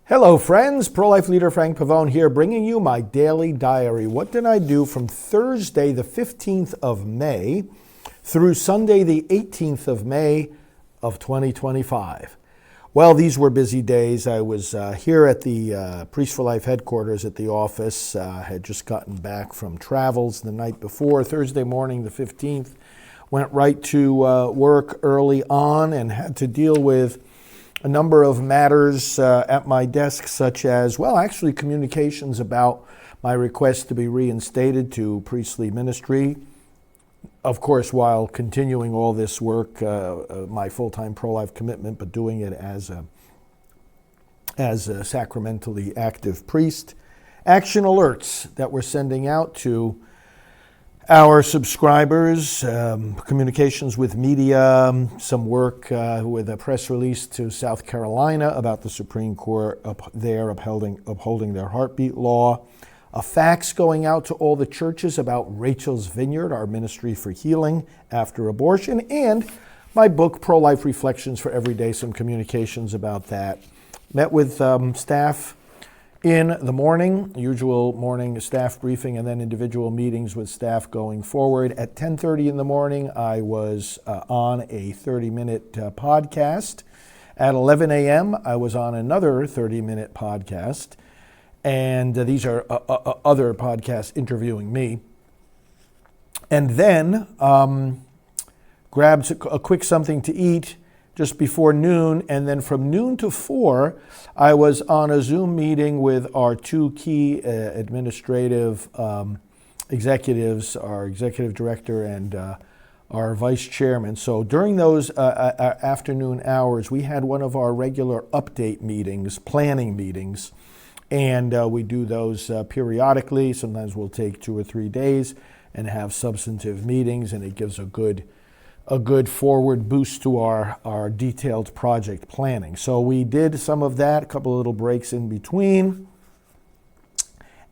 Hello friends, pro-life leader Frank Pavone here, bringing you my daily diary. What did I do from Thursday the 15th of May through Sunday the 18th of May of 2025? Well, these were busy days. I was here at the Priest for Life headquarters at the office. Had just gotten back from travels the night before. Thursday morning the 15th, went right to work early on and had to deal with a number of matters at my desk, such as, well, actually communications about my request to be reinstated to priestly ministry. Of course, while continuing all this work, my full-time pro-life commitment, but doing it as a sacramentally active priest. Action alerts that we're sending out to our subscribers, communications with media, some work with a press release to South Carolina about the Supreme Court there upholding their heartbeat law, a fax going out to all the churches about Rachel's Vineyard, our ministry for healing after abortion, and my book, Pro-Life Reflections for Every Day, some communications about that. Met with staff in the morning, usual morning staff briefing, and then individual meetings with staff going forward. At 10:30 in the morning, I was on a 30-minute podcast. At 11 a.m., I was on another 30-minute podcast. And these are other podcasts interviewing me. And then grabbed a quick something to eat just before noon, and then from noon to 4, I was on a Zoom meeting with our two key administrative executives, our executive director and our vice chairman. So during those afternoon hours, we had one of our regular update meetings, planning meetings, and we do those periodically. Sometimes we'll take 2 or 3 days and have substantive meetings, and it gives a good forward boost to our detailed project planning. So we did some of that, a couple of little breaks in between,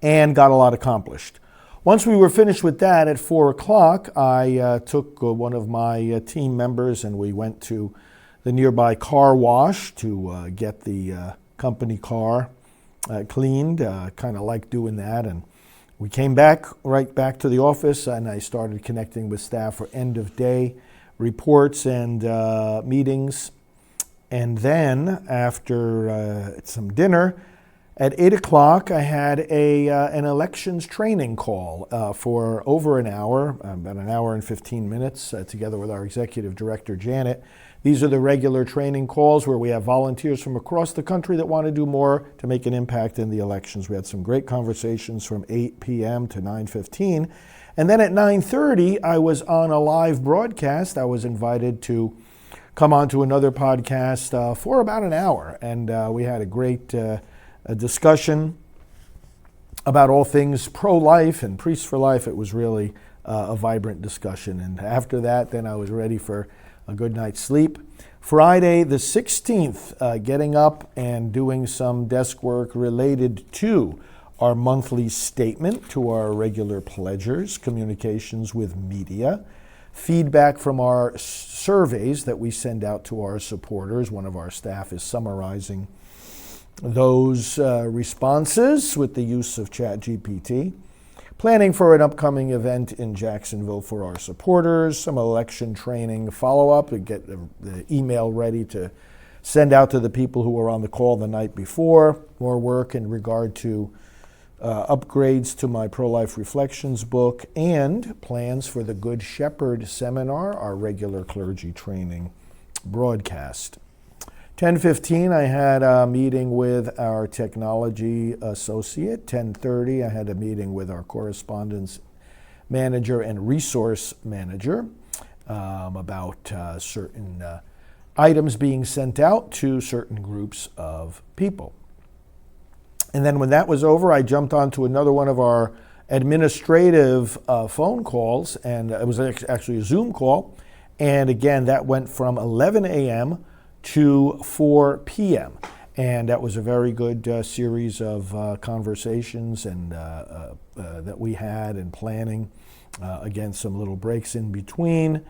and got a lot accomplished. Once we were finished with that, at 4 o'clock, I took one of my team members and we went to the nearby car wash to get the company car cleaned. Kind of like doing that. And we came right back to the office, and I started connecting with staff for end of day reports and meetings. And then after some dinner, at 8 o'clock, I had an elections training call for over an hour, about an hour and 15 minutes, together with our executive director, Janet. These are the regular training calls where we have volunteers from across the country that want to do more to make an impact in the elections. We had some great conversations from 8 p.m. to 9:15. And then at 9:30, I was on a live broadcast. I was invited to come on to another podcast for about an hour. And we had a great discussion about all things pro-life and Priests for Life. It was really a vibrant discussion. And after that, then I was ready for a good night's sleep. Friday the 16th, getting up and doing some desk work related to our monthly statement to our regular pledgers, communications with media, feedback from our surveys that we send out to our supporters. One of our staff is summarizing those responses with the use of ChatGPT. Planning for an upcoming event in Jacksonville for our supporters, some election training follow-up, to get the email ready to send out to the people who were on the call the night before. More work in regard to upgrades to my Pro-Life Reflections book, and plans for the Good Shepherd Seminar, our regular clergy training broadcast. 10:15, I had a meeting with our technology associate. 10:30, I had a meeting with our correspondence manager and resource manager about certain items being sent out to certain groups of people. And then when that was over, I jumped onto another one of our administrative phone calls, and it was actually a Zoom call. And again, that went from 11 a.m. to 4 p.m. And that was a very good series of conversations and that we had, and planning. Again, some little breaks in between.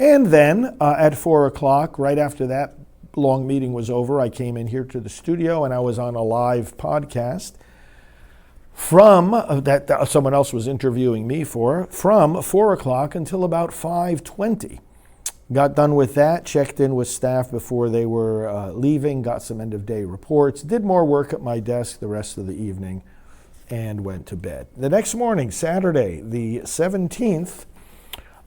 And then at 4 o'clock, right after that long meeting was over, I came in here to the studio and I was on a live podcast from that someone else was interviewing me from 4 o'clock until about 5:20. Got done with that, checked in with staff before they were leaving, got some end of day reports, did more work at my desk the rest of the evening, and went to bed. The next morning, Saturday, the 17th,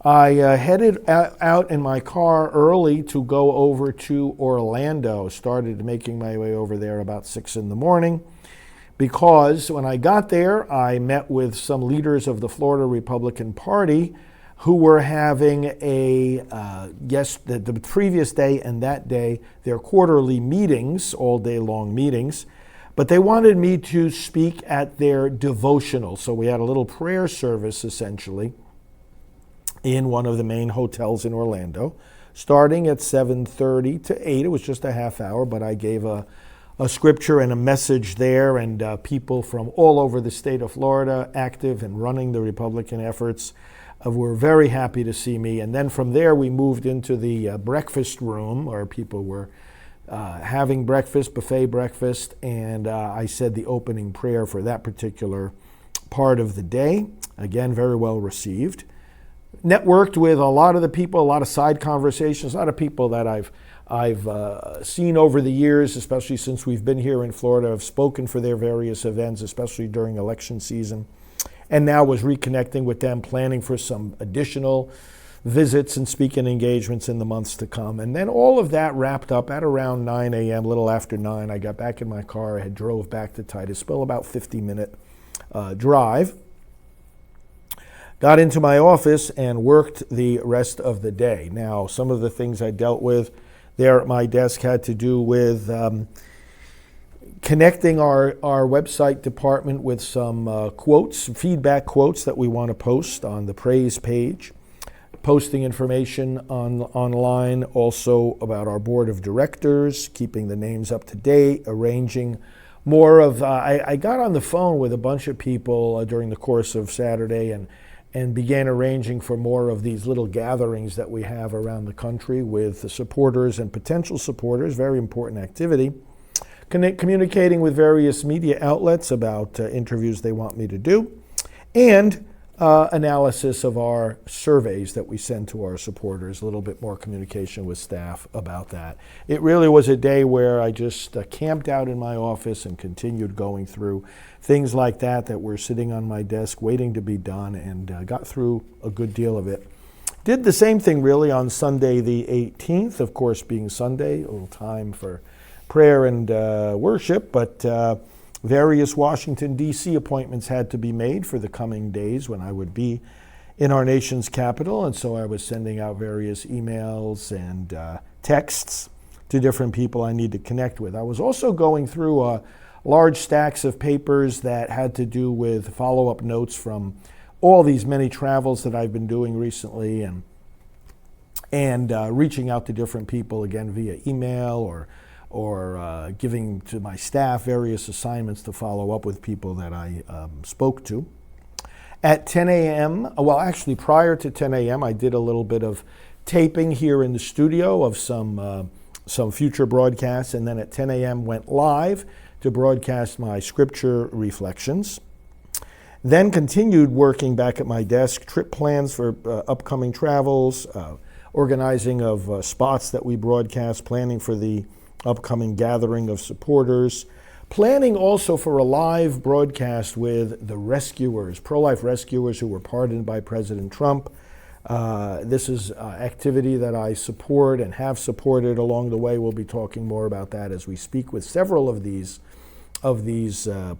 I headed out in my car early to go over to Orlando. Started making my way over there about 6 in the morning because when I got there, I met with some leaders of the Florida Republican Party who were having the previous day and that day, their quarterly meetings, all day long meetings, but they wanted me to speak at their devotional. So we had a little prayer service, essentially, in one of the main hotels in Orlando, starting at 7:30 to 8. It was just a half hour, but I gave a scripture and a message there, and people from all over the state of Florida, active and running the Republican efforts, were very happy to see me. And then from there, we moved into the breakfast room where people were having breakfast, buffet breakfast, and I said the opening prayer for that particular part of the day. Again, very well received. Networked with a lot of the people, a lot of side conversations, a lot of people that I've seen over the years, especially since we've been here in Florida. I've spoken for their various events, especially during election season, and now was reconnecting with them, planning for some additional visits and speaking engagements in the months to come. And then all of that wrapped up at around 9 a.m., a little after 9. I got back in my car. I had drove back to Titusville, about 50-minute drive. Got into my office and worked the rest of the day. Now, some of the things I dealt with there at my desk had to do with connecting our website department with some quotes, feedback quotes that we want to post on the praise page, posting information online also about our board of directors, keeping the names up to date, arranging more of, I got on the phone with a bunch of people during the course of Saturday and began arranging for more of these little gatherings that we have around the country with the supporters and potential supporters, very important activity. Communicating with various media outlets about interviews they want me to do, and analysis of our surveys that we send to our supporters, a little bit more communication with staff about that. It really was a day where I just camped out in my office and continued going through things like that were sitting on my desk waiting to be done, and got through a good deal of it. Did the same thing really on Sunday the 18th, of course being Sunday, a little time for prayer and worship, but various Washington, D.C. appointments had to be made for the coming days when I would be in our nation's capital, and so I was sending out various emails and texts to different people I need to connect with. I was also going through large stacks of papers that had to do with follow-up notes from all these many travels that I've been doing recently, and reaching out to different people, again, via email or giving to my staff various assignments to follow up with people that I spoke to. At 10 a.m., well, actually prior to 10 a.m., I did a little bit of taping here in the studio of some future broadcasts, and then at 10 a.m. went live to broadcast my scripture reflections. Then continued working back at my desk, trip plans for upcoming travels, organizing of spots that we broadcast, planning for the upcoming gathering of supporters, planning also for a live broadcast with the rescuers, pro-life rescuers who were pardoned by President Trump. This is activity that I support and have supported along the way. We'll be talking more about that as we speak with several of these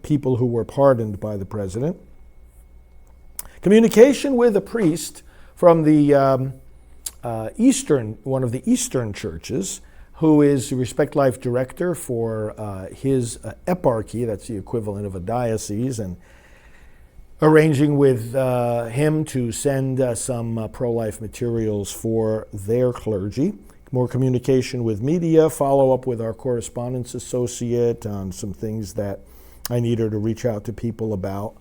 people who were pardoned by the president. Communication with a priest from the one of the Eastern churches, who is the Respect Life director for his eparchy, that's the equivalent of a diocese, and arranging with him to send some pro-life materials for their clergy. More communication with media, follow up with our correspondence associate on some things that I needed to reach out to people about.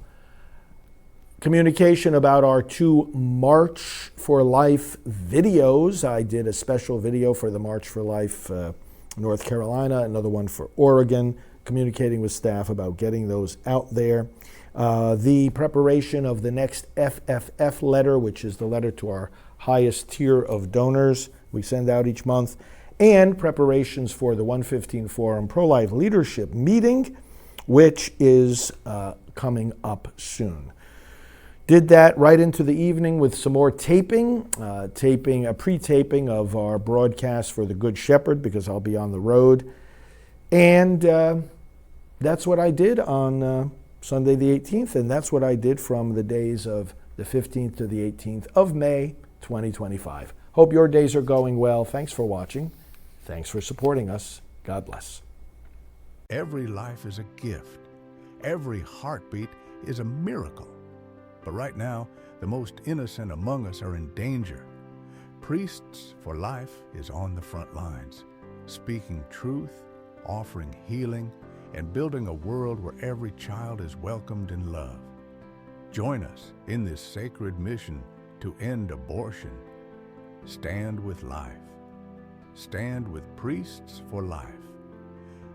Communication about our 2 March for Life videos. I did a special video for the March for Life North Carolina, another one for Oregon, communicating with staff about getting those out there. The preparation of the next FFF letter, which is the letter to our highest tier of donors we send out each month, and preparations for the 115 Forum Pro-Life Leadership Meeting, which is coming up soon. Did that right into the evening with some more taping, a pre-taping of our broadcast for the Good Shepherd, because I'll be on the road. And that's what I did on Sunday the 18th, and that's what I did from the days of the 15th to the 18th of May 2025. Hope your days are going well. Thanks for watching. Thanks for supporting us. God bless. Every life is a gift. Every heartbeat is a miracle. But right now, the most innocent among us are in danger. Priests for Life is on the front lines, speaking truth, offering healing, and building a world where every child is welcomed and loved. Join us in this sacred mission to end abortion. Stand with life. Stand with Priests for Life.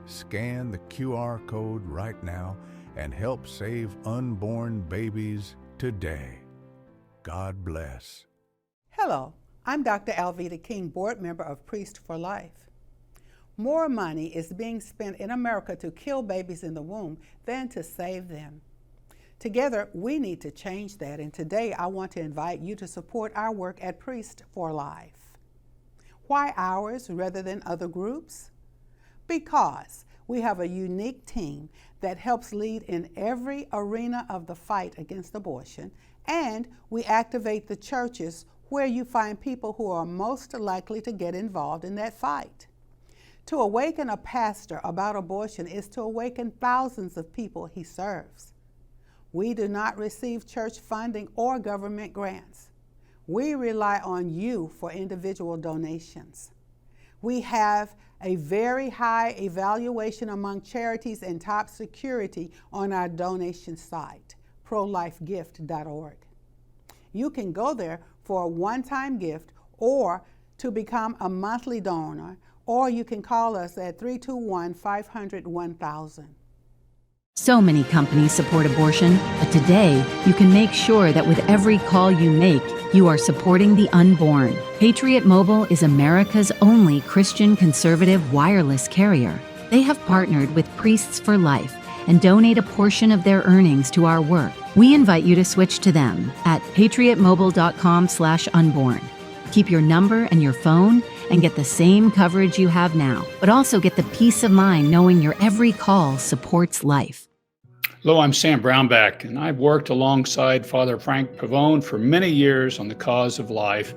Scan the QR code right now and help save unborn babies today. God bless. Hello, I'm Dr. Alveda King, board member of Priests for Life. More money is being spent in America to kill babies in the womb than to save them. Together, we need to change that, and today I want to invite you to support our work at Priests for Life. Why ours rather than other groups? Because we have a unique team that helps lead in every arena of the fight against abortion, and we activate the churches where you find people who are most likely to get involved in that fight. To awaken a pastor about abortion is to awaken thousands of people he serves. We do not receive church funding or government grants. We rely on you for individual donations. We have a very high evaluation among charities and top security on our donation site, prolifegift.org. You can go there for a one-time gift or to become a monthly donor, or you can call us at 321-500-1000. So many companies support abortion, but today you can make sure that with every call you make, you are supporting the unborn. Patriot Mobile is America's only Christian conservative wireless carrier. They have partnered with Priests for Life and donate a portion of their earnings to our work. We invite you to switch to them at patriotmobile.com/unborn. Keep your number and your phone and get the same coverage you have now, but also get the peace of mind knowing your every call supports life. Hello, I'm Sam Brownback, and I've worked alongside Father Frank Pavone for many years on the cause of life.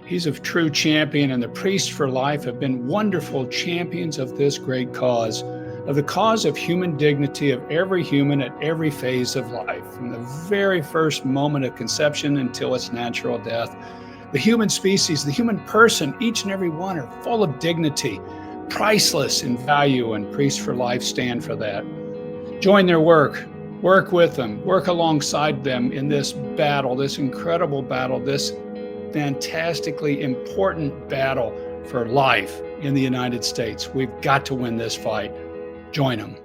He's a true champion, and the Priests for Life have been wonderful champions of this great cause, of the cause of human dignity of every human at every phase of life, from the very first moment of conception until its natural death. The human species, the human person, each and every one are full of dignity, priceless in value, and Priests for Life stand for that. Join their work with them, work alongside them in this battle, this incredible battle, this fantastically important battle for life in the United States. We've got to win this fight. Join them.